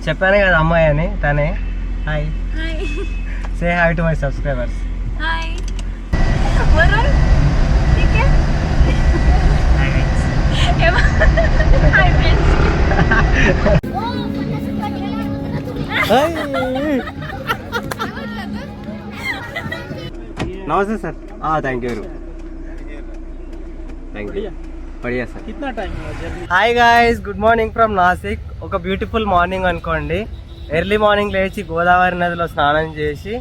చెప్పాను కదా అమ్మాయి అని, తనే. Hi hi say hi to my subscribers. Hi Varun ठीक है హాయ్ గైస్. हाय फ्रेंड्स నమస్తే సార్. థ్యాంక్ యూ बढ़िया सर. कितना टाइम हुआ journey? Hi guys, good morning from Nashik. ఒక బ్యూటిఫుల్ మార్నింగ్ అనుకోండి. ఎర్లీ మార్నింగ్ లేచి గోదావరి నదిలో స్నానం చేసి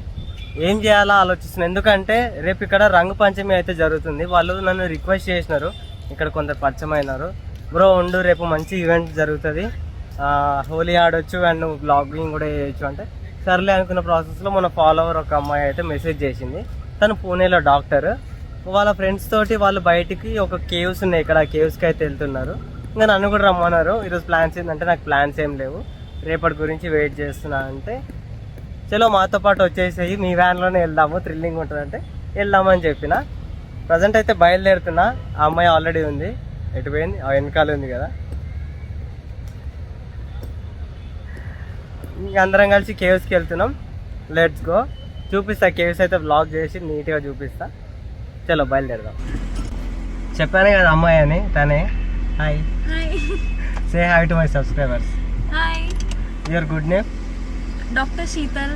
ఏం చేయాలో ఆలోచిస్తున్నాను. ఎందుకంటే రేపు ఇక్కడ రంగు పంచమి అయితే జరుగుతుంది. వాళ్ళు నన్ను రిక్వెస్ట్ చేసినారు, ఇక్కడ కొందరు పరిచయమైనారు. బ్రో ఉండు, రేపు మంచి ఈవెంట్ జరుగుతుంది, హోలీ ఆడొచ్చు అండ్ నువ్వు బ్లాగింగ్ కూడా చేయొచ్చు అంటే సర్లే అనుకున్న ప్రాసెస్లో మన ఫాలోవర్ ఒక అమ్మాయి అయితే మెసేజ్ చేసింది. తను పూణేలో డాక్టర్. వాళ్ళ ఫ్రెండ్స్ తోటి వాళ్ళు బయటికి ఒక కేవ్స్ ఉన్నాయి, ఇక్కడ ఆ కేవ్స్కి అయితే వెళ్తున్నారు. ఇంకా నన్ను కూడా రమ్మన్నారు. ఈరోజు ప్లాన్స్ ఏంటంటే నాకు ప్లాన్స్ ఏం లేవు, రేపటి గురించి వెయిట్ చేస్తున్నా అంటే చలో మాతో పాటు వచ్చేసేయి, మీ వ్యాన్లోనే వెళ్దాము, థ్రిల్లింగ్ ఉంటుందంటే వెళ్దామని చెప్పిన. ప్రజెంట్ అయితే బయలుదేరుతున్నా. ఆ అమ్మాయి ఆల్రెడీ ఉంది, ఎటు పోయింది, ఆ వెనకాల ఉంది కదా. ఇంక అందరం కలిసి కేవ్స్కి వెళ్తున్నాం. Let's go. చూపిస్తా కేవ్స్ అయితే బ్లాగ్ చేసి నీట్గా చూపిస్తా. చలో బయలుదేరదాం. చెప్పాను కదా అమ్మాయి అని, తనే. Hi hi say hi to my subscribers. Hi your good name? Doctor Sheetal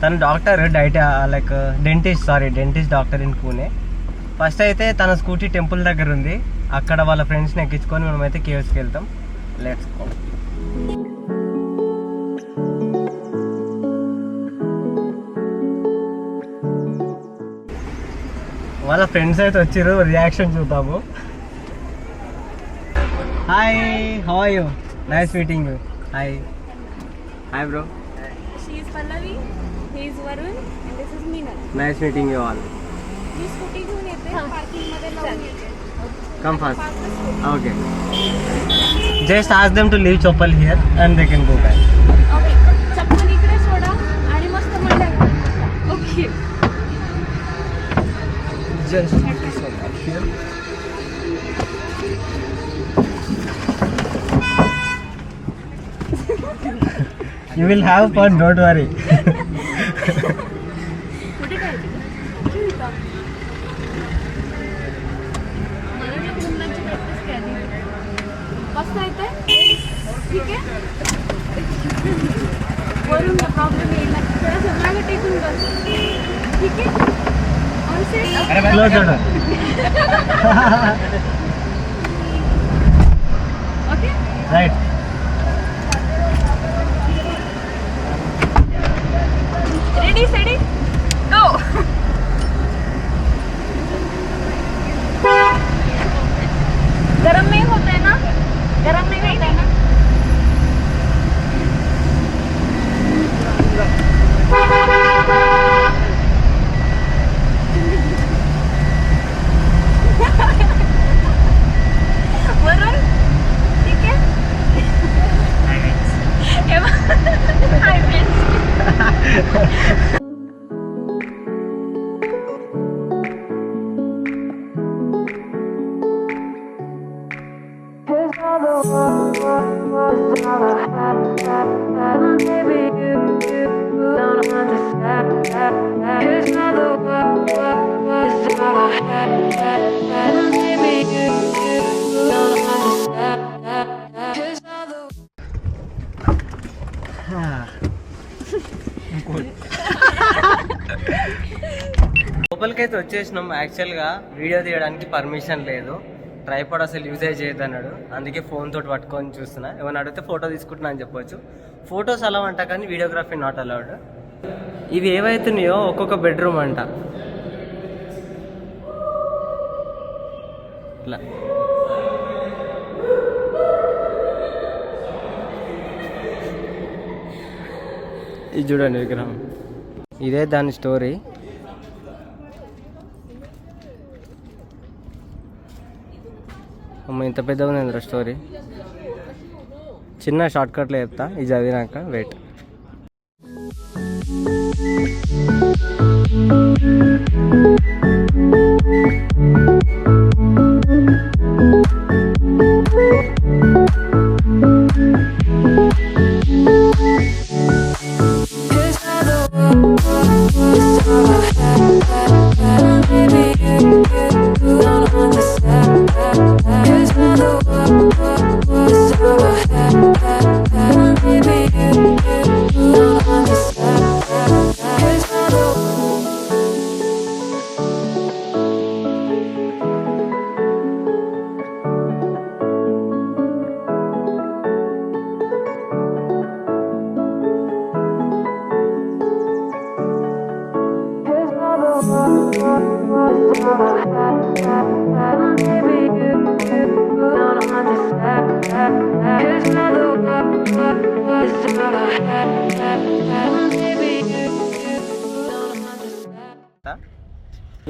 తను doctor, like dentist doctor in Pune. First అయితే తన స్కూటీ టెంపుల్ దగ్గర ఉంది, అక్కడ వాళ్ళ ఫ్రెండ్స్ని ఎక్కించుకొని మనమైతే కేవ్స్కి వెళ్తాం. Let's go. వాళ్ళ ఫ్రెండ్స్ అయితే వచ్చారు, రియాక్షన్ చూద్దాము. Hi, how are you? Nice meeting you. Hi hi bro. She is Pallavi he is Varun and this is Meenal nice meeting you all. मी स्कूटी घेऊन येते पार्किंग मध्ये लावून येते Come fast. Okay. Just ask them to leave chappal here and they can go back. Okay चप्पल इकडे सोडा आणि मस्त मध्ये okay Just put this one up here. You will have fun, don't worry. कुठे काय मला ना कुंदनची प्रॅक्टिस केली मस्त येते ठीक आहे वरून प्रॉब्लेम येईल थोडंसं मागे टेकून बस ठीक आहे on set Close the door. Okay Right. Ready steady go गरम नहीं होता है ना गरम नहीं होता है ना वरुण ठीक है हाय फ्रेंड्स లోపలికైతే వచ్చేసినాం. యాక్చువల్గా వీడియో తీయడానికి పర్మిషన్ లేదు, ట్రైపాడ్ అసలు యూజే చేయొద్దు అన్నాడు. అందుకే ఫోన్ తోటి పట్టుకొని చూస్తున్నా. ఏమైనా అడిగితే ఫోటో తీసుకుంటున్నా అని చెప్పొచ్చు. ఫొటోస్ అలా అంట కానీ వీడియోగ్రఫీ నాట్ అలౌడ్. ఇవి ఏవైతున్నాయో ఒక్కొక్క బెడ్రూమ్ అంట. ఇట్లా ఇది చూడండి విగ్రహం, ఇదే దాని స్టోరీ. అమ్మ ఇంత పెద్దగా ఉంది స్టోరీ. చిన్న షార్ట్ కట్లో చెప్తా, ఇది చదివినాక వెయిట్.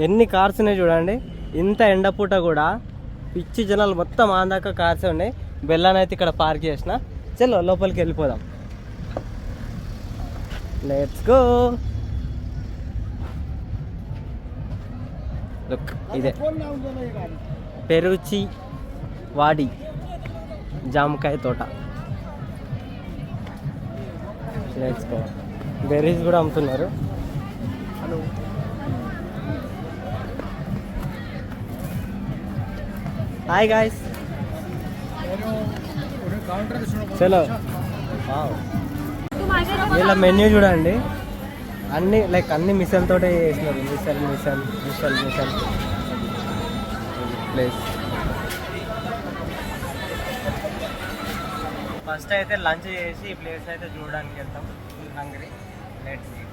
ఎన్ని కార్స్ ఉన్నాయి చూడండి. ఇంత ఎండపూట కూడా పిచ్చి జనాలు మొత్తం ఆందాక కార్స్ ఉన్నాయి. బెల్లాన్ని అయితే ఇక్కడ పార్క్ చేసిన. చలో లోపలికి వెళ్ళిపోదాం. Let's go. లుక్, ఇదే పెరుచి వాడి జామకాయ తోట. Let's go. బెర్రీస్ కూడా అమ్ముతున్నారు. Hello, hi guys. చలో. వీళ్ళ మెన్యూ చూడండి. అన్ని లైక్ అన్ని మిషన్ తోటే చేసినారు. Machine place. ఫస్ట్ అయితే లంచ్ చేసి ఈ ప్లేస్ అయితే చూడడానికి వెళ్తాం. హంగ్రీ. Let's eat.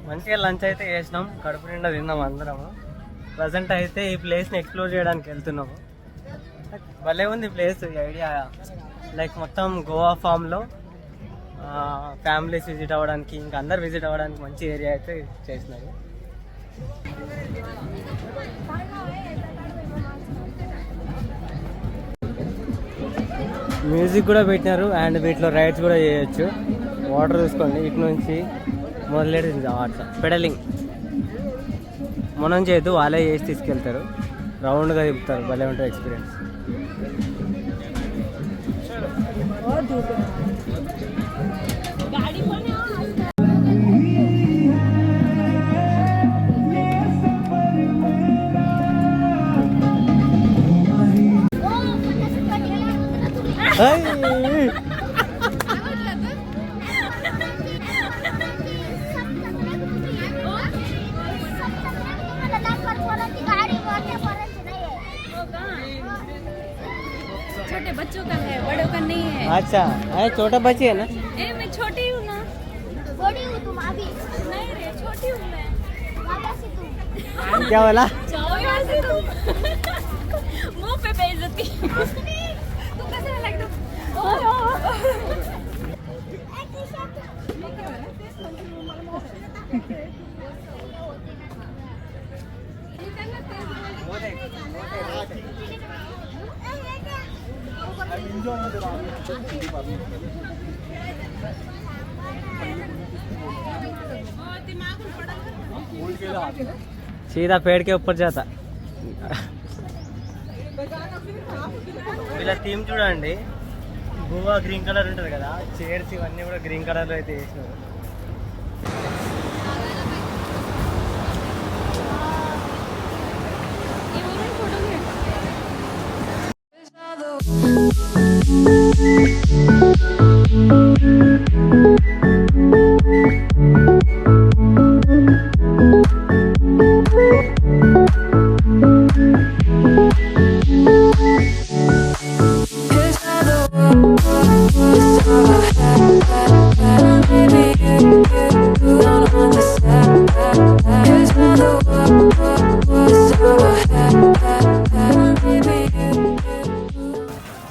మంచిగా లంచ్ అయితే చేసినాం. కడుపు నిండా తిన్నాం అందరము. ప్రజెంట్ అయితే ఈ ప్లేస్ని ఎక్స్ప్లోర్ చేయడానికి వెళ్తున్నాము. భలే ఉంది ప్లేస్. ఈ ఐడియా లైక్ మొత్తం గోవా ఫామ్లో ఫ్యామిలీస్ విజిట్ అవ్వడానికి, ఇంకా అందరు విజిట్ అవ్వడానికి మంచి ఏరియా అయితే చేసినారు. మ్యూజిక్ కూడా పెట్టినారు అండ్ వీటిలో రైడ్స్ కూడా చేయొచ్చు. వాటర్ చూసుకోండి, ఇటు నుంచి మొదలెడి వాటర్ పెడలింగ్ మనం చేయొద్దు, వాళ్ళే చేసి తీసుకెళ్తారు. రౌండ్గా తిప్పుతారు. భలే ఉంటుంది ఎక్స్పీరియన్స్. छोटे बच्चों का है, बड़ों का नहीं है। अच्छा, अरे छोटा बच्ची है ना? मैं छोटी हूँ ना। बड़ी हूँ तुम अभी? नहीं रे, छोटी हूँ मैं। क्या बोला? मुंह पे बेइज्जती। तू कैसे लग सीधा पेड़ के ऊपर जाता. ఇలా థీమ్ చూడండి. గోవా గ్రీన్ కలర్ ఉంటుంది కదా, చైర్స్ ఇవన్నీ కూడా గ్రీన్ కలర్లో అయితే వేసినారు.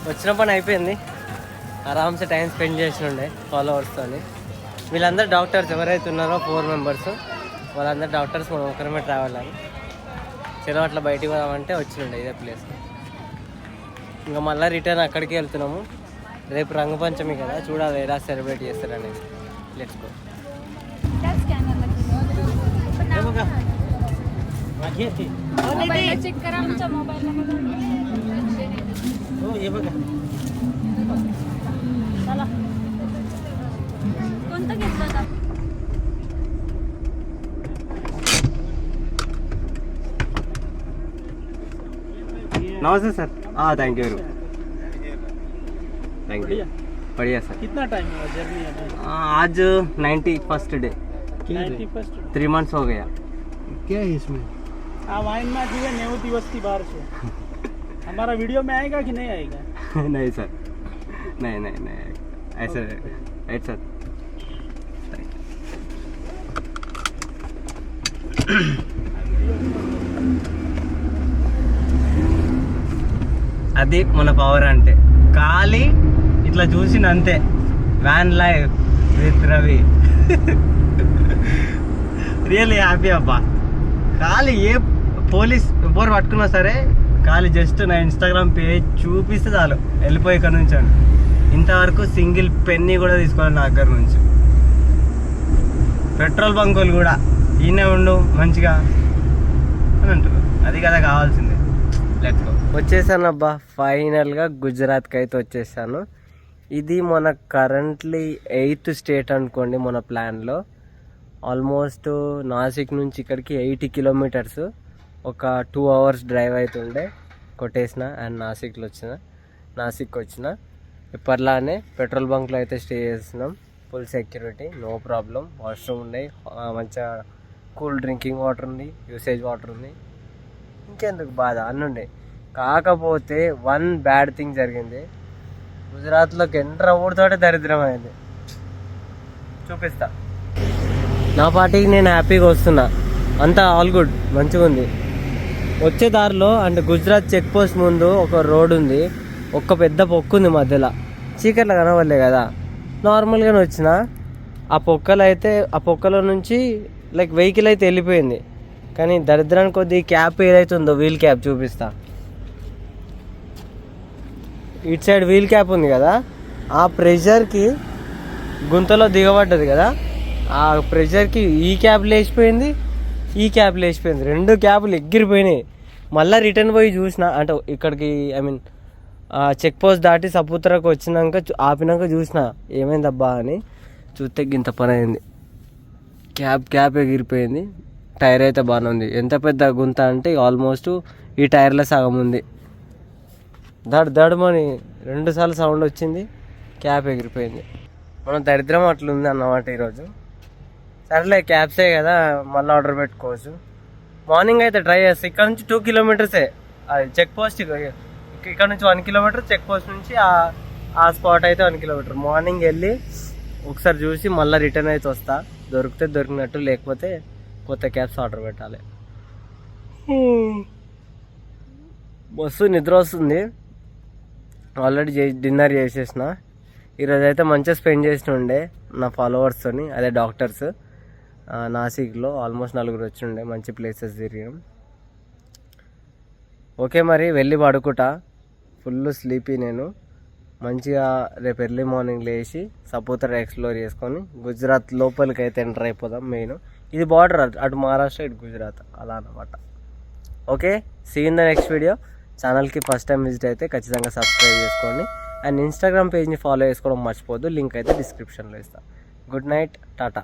వచ్చిన పని అయిపోయింది. ఆరామ్సే టైం స్పెండ్ చేసినుండే ఫాలోవర్స్తో. వీళ్ళందరూ డాక్టర్స్ ఎవరైతే ఉన్నారో 4 మెంబర్స్, వాళ్ళందరూ డాక్టర్స్. మనం ఒకరిమే ట్రావెల్ అని చలో అట్లా బయటికి పోదామంటే వచ్చినుండే ఇదే ప్లేస్. ఇంకా మళ్ళీ రిటర్న్ అక్కడికి వెళ్తున్నాము. రేపు రంగు పంచమి కదా, చూడాలి ఎలా సెలబ్రేట్ చేస్తారనేది. Let's go. चेक करा आमच्या मोबाईल चला कोणतं घेतलं होतं? नमस्ते सर. हाँ थैंक यू. Thank you. बढ़िया सर. कितना टाइम हुआ जर्नी अभी? आज 91st डे. 91st 3 months हो गया. क्या है इसमें? આ વાઇનમાં જીવે 90 દિવસથી બહાર છે. हमारा वीडियो में आएगा कि नहीं आएगा? नहीं सर, नहीं ऐसे राइट सर. అది మన పవర్ అంటే. ఖాళీ ఇట్లా చూసిన అంతే. Van life with Ravi. Really happy అబ్బా. ఖాళీ ఏ పోలీస్ ఎవరు పట్టుకున్నా సరే ఖాళీ జస్ట్ నా ఇన్స్టాగ్రామ్ పేజ్ చూపిస్తే చాలు వెళ్ళిపోయి ఇక్కడ నుంచి. ఇంతవరకు సింగిల్ పెన్నీ కూడా తీసుకోవాలి నా దగ్గర నుంచి. పెట్రోల్ బంకులు కూడా ఈయనే ఉండు మంచిగా అని అంటారు. అది కదా కావాల్సింది. Let's go. వచ్చేసాను అబ్బా, ఫైనల్గా గుజరాత్కి అయితే వచ్చేసాను. ఇది మన కరెంట్లీ 8th స్టేట్ అనుకోండి మన ప్లాన్లో. ఆల్మోస్ట్ నాసిక్ నుంచి ఇక్కడికి 80 కిలోమీటర్స్. ఒక 2 hours డ్రైవ్ అవుతుండే కొట్టేసిన అండ్ నాసిక్ వచ్చిన. ఇప్పట్లానే పెట్రోల్ బంక్లో అయితే స్టే చేస్తున్నాం. Full security, no problem. Washroom ఉన్నాయి, మంచిగా కూల్ డ్రింకింగ్ వాటర్ ఉంది, యూసేజ్ వాటర్ ఉంది. ఇంకెందుకు బాధ, అన్నీ ఉన్నాయి. కాకపోతే వన్ బ్యాడ్ థింగ్ జరిగింది. గుజరాత్లోకి ఎంటర్ అవ్వడంతోటే దరిద్రం అయింది. చూపిస్తా. నా పార్టీకి నేను హ్యాపీగా వస్తున్నా, అంతా ఆల్ గుడ్, మంచిగా ఉంది. వచ్చే దారిలో అంటే గుజరాత్ చెక్ పోస్ట్ ముందు ఒక రోడ్ ఉంది, ఒక్క పెద్ద పొక్కు ఉంది మధ్యలో. చీకట్లో కనవలే కదా, నార్మల్గానే వచ్చిన. ఆ పొక్కలో నుంచి లైక్ వెహికల్ అయితే వెళ్ళిపోయింది. కానీ దరిద్రానికి కొద్ది క్యాప్ ఏదైతుందో వీల్ క్యాప్ చూపిస్తా. ఇటు సైడ్ వీల్ క్యాప్ ఉంది కదా, ఆ ప్రెషర్కి గుంతలో దిగబడ్డది కదా, ఆ ప్రెషర్కి ఈ క్యాప్ లేచిపోయింది, ఈ క్యాప్ లేచిపోయింది. 2 క్యాపులు ఎగిరిపోయినాయి. మళ్ళీ రిటర్న్ పోయి చూసిన, అంటే ఇక్కడికి చెక్ పోస్ట్ దాటి సపుత్రకు వచ్చినాక ఆపినాక చూసిన ఏమైందబ్బా అని. చూస్తే గింత పని అయింది. క్యాప్ ఎగిరిపోయింది. టైర్ అయితే బాగానే ఉంది. ఎంత పెద్ద గుంత అంటే ఆల్మోస్ట్ ఈ టైర్లో సగం ఉంది. దడమని 2 సార్లు సౌండ్ వచ్చింది, క్యాప్ ఎగిరిపోయింది. మన దరిద్రం అట్లుంది అన్నమాట ఈరోజు. సరేలే, క్యాబ్సే కదా, మళ్ళీ ఆర్డర్ పెట్టుకోవచ్చు. మార్నింగ్ అయితే ట్రై చేస్తాను. ఇక్కడ నుంచి 2 కిలోమీటర్సే అది చెక్ పోస్ట్. ఇక్కడ నుంచి 1 కిలోమీటర్, చెక్ పోస్ట్ నుంచి ఆ స్పాట్ అయితే 1 కిలోమీటర్. మార్నింగ్ వెళ్ళి ఒకసారి చూసి మళ్ళీ రిటర్న్ అయితే వస్తా. దొరికితే దొరికినట్టు, లేకపోతే కొత్త క్యాబ్స్ ఆర్డర్ పెట్టాలి. మస్తు నిద్ర వస్తుంది. ఆల్రెడీ డిన్నర్ చేసేసిన. ఈరోజు అయితే మంచిగా స్పెండ్ చేసిన ఉండే నా ఫాలోవర్స్తోని, అదే డాక్టర్స్. నాసిక్లో ఆల్మోస్ట్ 4 వచ్చిండే. మంచి ప్లేసెస్ తిరిగాం. ఓకే, మరి వెళ్ళి పడుకుంటా. ఫుల్ స్లీపీ నేను. మంచిగా రేపు ఎర్లీ మార్నింగ్ లేచి సపూతరా ఎక్స్ప్లోర్ చేసుకొని గుజరాత్ లోపలికి అయితే ఎంటర్ అయిపోదాం. మెయిన్ ఇది బార్డర్, అటు మహారాష్ట్ర ఇటు గుజరాత్, అలా అన్నమాట. Okay, see in the next video. ఛానల్కి ఫస్ట్ టైం విజిట్ అయితే ఖచ్చితంగా సబ్స్క్రైబ్ చేసుకోండి. అండ్ ఇన్స్టాగ్రామ్ పేజ్ని ఫాలో చేసుకోవడం మర్చిపోద్దు. లింక్ అయితే డిస్క్రిప్షన్లో ఇస్తాను. Good night, Tata.